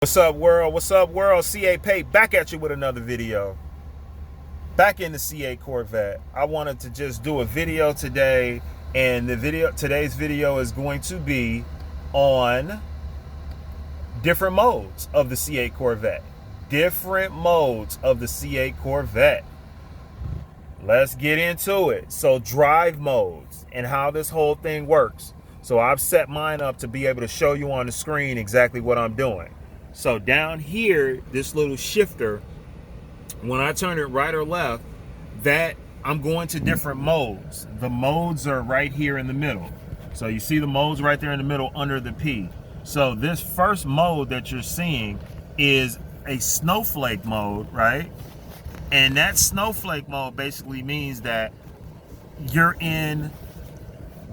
What's up, world? What's up, world? C8 Pate back at you with another video. Back in the C8 Corvette. I wanted to just do a video today, and today's video is going to be on different modes of the C8 Corvette. Different modes of the C8 Corvette. Let's get into it. So, drive modes and how this whole thing works. So, I've set mine up to be able to show you on the screen exactly what I'm doing. So down here, this little shifter, when I turn it right or left, that I'm going to different modes. The modes are right here in the middle. So you see the modes right there in the middle under the P. So this first mode that you're seeing is a snowflake mode, right? And that snowflake mode basically means that you're in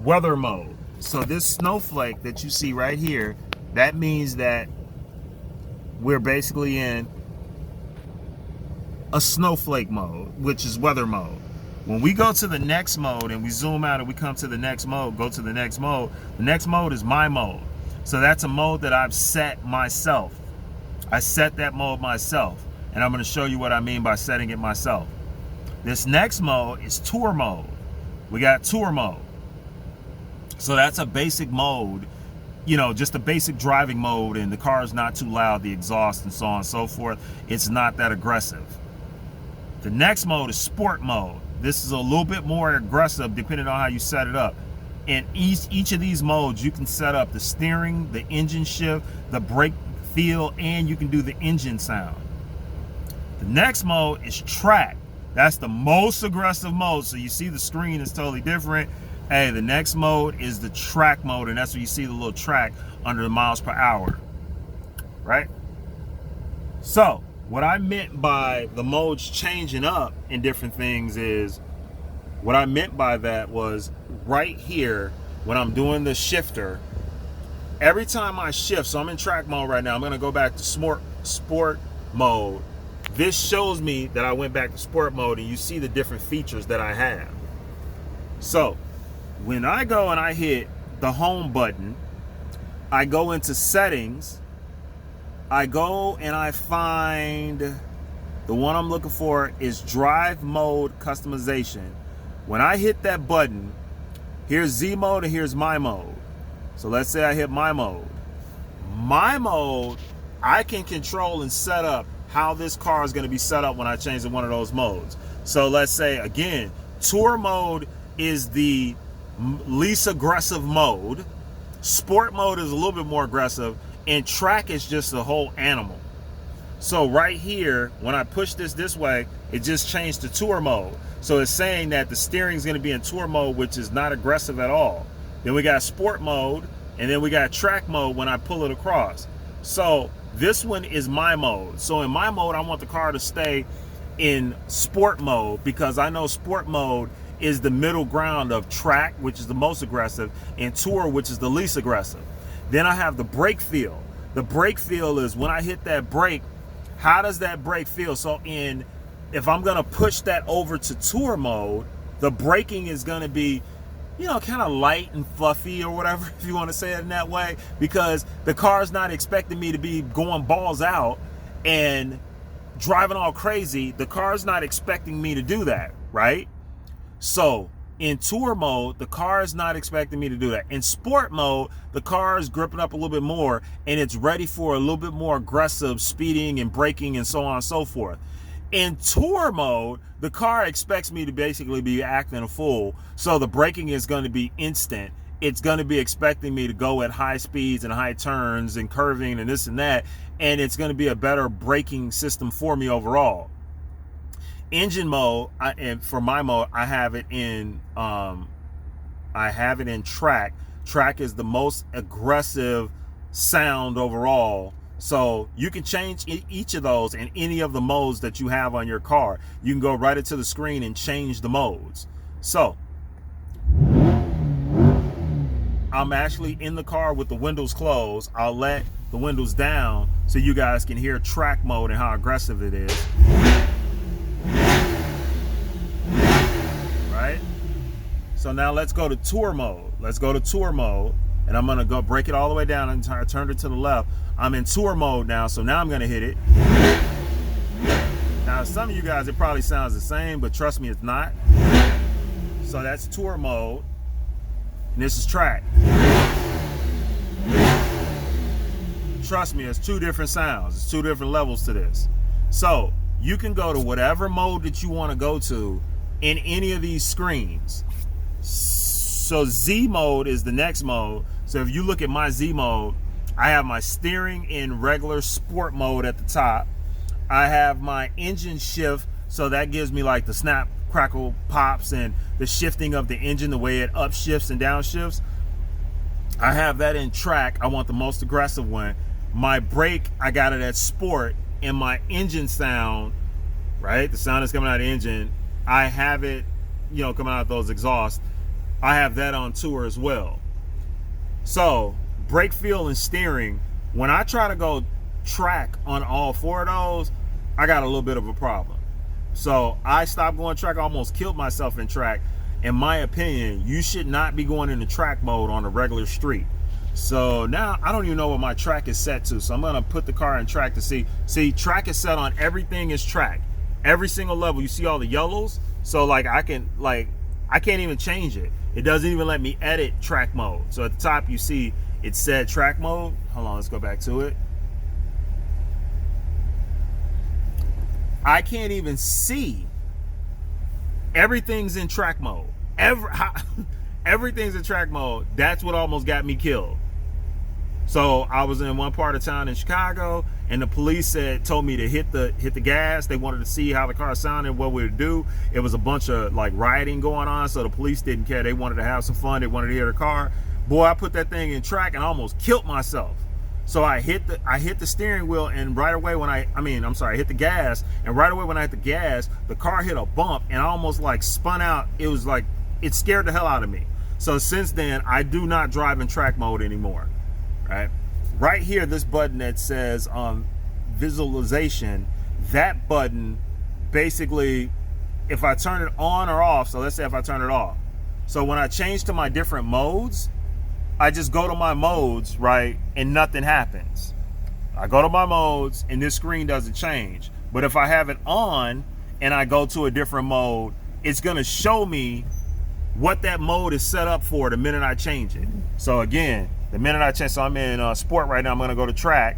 weather mode. So this snowflake that you see right here, that means that we're basically in a snowflake mode, which is weather mode. When we go to the next mode and we zoom out and we come to the next mode, go to the next mode is my mode. So that's a mode that I've set myself. I set that mode myself, and I'm going to show you what I mean by setting it myself. This next mode is tour mode. We got tour mode. So that's a basic mode, you know, just a basic driving mode, and the car is not too loud, the exhaust and so on and so forth. It's not that aggressive. The next mode is sport mode. This is a little bit more aggressive depending on how you set it up. In each of these modes, you can set up the steering, the engine shift, the brake feel, and you can do the engine sound. The next mode is track. That's the most aggressive mode. So you see the screen is totally different. Hey, the next mode is the track mode, and that's where you see the little track under the miles per hour, right? So what I meant by the modes changing up in different things is, what I meant by that was right here when I'm doing the shifter, every time I shift, so I'm in track mode right now, I'm gonna go back to sport mode. This shows me that I went back to sport mode, and you see the different features that I have. So when I go and I hit the home button, I go into settings, I go and I find the one I'm looking for is drive mode customization. When I hit that button, here's Z mode and here's my mode. So let's say I hit my mode. My mode, I can control and set up how this car is going to be set up when I change to one of those modes. So let's say again, tour mode is the least aggressive mode, sport mode is a little bit more aggressive, and track is just a whole animal. So right here, when I push this way, it just changed to tour mode. So it's saying that the steering is going to be in tour mode, which is not aggressive at all. Then we got sport mode, and then we got track mode when I pull it across. So this one is my mode. So in my mode, I want the car to stay in sport mode, because I know sport mode is the middle ground of track, which is the most aggressive, and tour, which is the least aggressive. Then I have the brake feel. The brake feel is when I hit that brake, how does that brake feel? So if I'm gonna push that over to tour mode, the braking is gonna be, you know, kind of light and fluffy or whatever, if you want to say it in that way, because the car's not expecting me to be going balls out and driving all crazy. The car's not expecting me to do that, right? So in tour mode, the car is not expecting me to do that. In sport mode, the car is gripping up a little bit more, and it's ready for a little bit more aggressive speeding and braking and so on and so forth. In tour mode, the car expects me to basically be acting a fool, so the braking is going to be instant. It's going to be expecting me to go at high speeds and high turns and curving and this and that, and it's going to be a better braking system for me overall. Engine mode, and for my mode, I have it in track. Track is the most aggressive sound overall. So you can change each of those in any of the modes that you have on your car. You can go right into the screen and change the modes. So I'm actually in the car with the windows closed. I'll let the windows down so you guys can hear track mode and how aggressive it is. Right? So now let's go to tour mode. Let's go to tour mode. and I'm gonna go break it all the way down and turn it to the left. I'm in tour mode now, so now I'm gonna hit it. Now, some of you guys, it probably sounds the same, but trust me, it's not. So that's tour mode, and this is track. Trust me, it's two different sounds. It's two different levels to this. So you can go to whatever mode that you want to go to in any of these screens. So Z mode is the next mode. So if you look at my Z mode, I have my steering in regular sport mode at the top. I have my engine shift, so that gives me like the snap, crackle, pops, and the shifting of the engine, the way it upshifts and downshifts. I have that in track. I want the most aggressive one. My brake, I got it at sport, and my engine sound, right? The sound that's coming out of the engine, I have it, you know, coming out of those exhausts. I have that on tour as well. So brake feel and steering, when I try to go track on all four of those, I got a little bit of a problem. So I stopped going track. I almost killed myself in track. In my opinion, you should not be going into track mode on a regular street. So now I don't even know what my track is set to. So I'm gonna put the car in track to see. See, track is set on everything is track. Every single level, you see all the yellows. So like I can't even change it. It doesn't even let me edit track mode. So at the top you see it said track mode. Hold on, let's go back to it. I can't even see. Everything's in track mode. Everything's in track mode. That's what almost got me killed. So I was in one part of town in Chicago, and the police told me to hit the gas. They wanted to see how the car sounded, what we would do. It was a bunch of like rioting going on, so the police didn't care. They wanted to have some fun. They wanted to hear the car. Boy, I put that thing in track and I almost killed myself. So I hit the steering wheel, and right away when I hit the gas, and right away when I hit the gas, the car hit a bump and I almost like spun out. It was like, it scared the hell out of me. So since then, I do not drive in track mode anymore. Right here, this button that says visualization, that button basically, if I turn it on or off, so let's say if I turn it off. So when I change to my different modes, I just go to my modes, right, and nothing happens. I go to my modes and this screen doesn't change. But if I have it on and I go to a different mode, it's gonna show me what that mode is set up for the minute I change it. So again, the minute I change, so I'm in sport right now, I'm gonna go to track.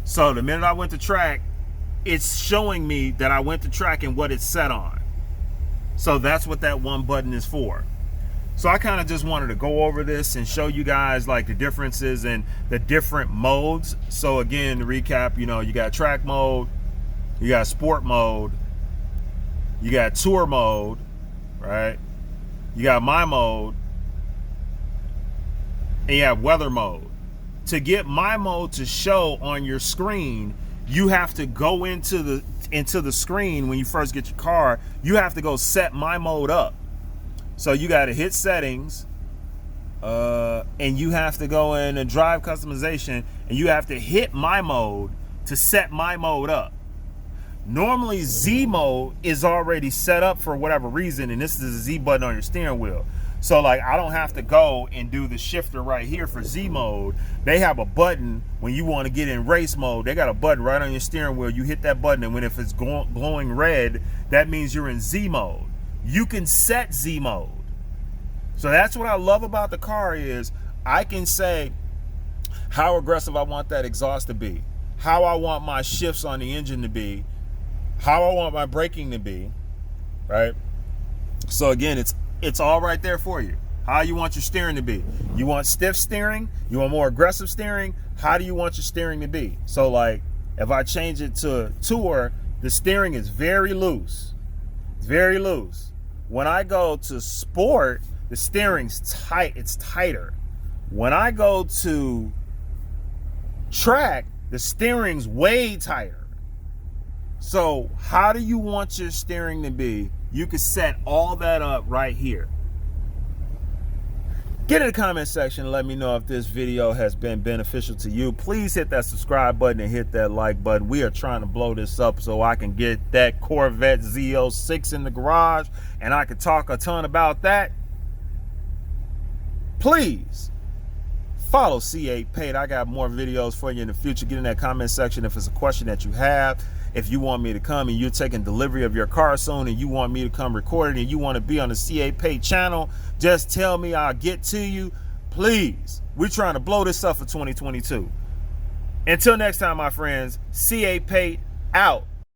So the minute I went to track, it's showing me that I went to track and what it's set on. So that's what that one button is for. So I kind of just wanted to go over this and show you guys like the differences in the different modes. So again, to recap, you know, you got track mode, you got sport mode, you got tour mode, right? You got my mode, and you have weather mode. To get my mode to show on your screen, you have to go into the screen when you first get your car. You have to go set my mode up. So you got to hit settings, and you have to go in and drive customization, and you have to hit my mode to set my mode up. Normally Z mode is already set up for whatever reason, and this is the Z button on your steering wheel. So like I don't have to go and do the shifter right here for Z mode. They have a button when you want to get in race mode. They got a button right on your steering wheel. You hit that button, and if it's glowing red, that means you're in Z mode. You can set Z mode. So that's what I love about the car is I can say how aggressive I want that exhaust to be, how I want my shifts on the engine to be, how I want my braking to be, right? So again, it's all right there for you. How you want your steering to be. You want stiff steering? You want more aggressive steering? How do you want your steering to be? So like if I change it to tour, the steering is very loose. It's very loose. When I go to sport, the steering's tight, it's tighter. When I go to track, the steering's way tighter. So how do you want your steering to be? You can set all that up right here. Get in the comment section and let me know if this video has been beneficial to you. Please hit that subscribe button and hit that like button. We are trying to blow this up so I can get that Corvette Z06 in the garage and I can talk a ton about that. Please Follow C8 Paid. I got more videos for you in the future. Get in that comment section if it's a question that you have. If you want me to come and you're taking delivery of your car soon and you want me to come record it and you want to be on the C8 Paid channel, just tell me. I'll get to you. Please. We're trying to blow this up for 2022. Until next time, my friends, C8 Paid out.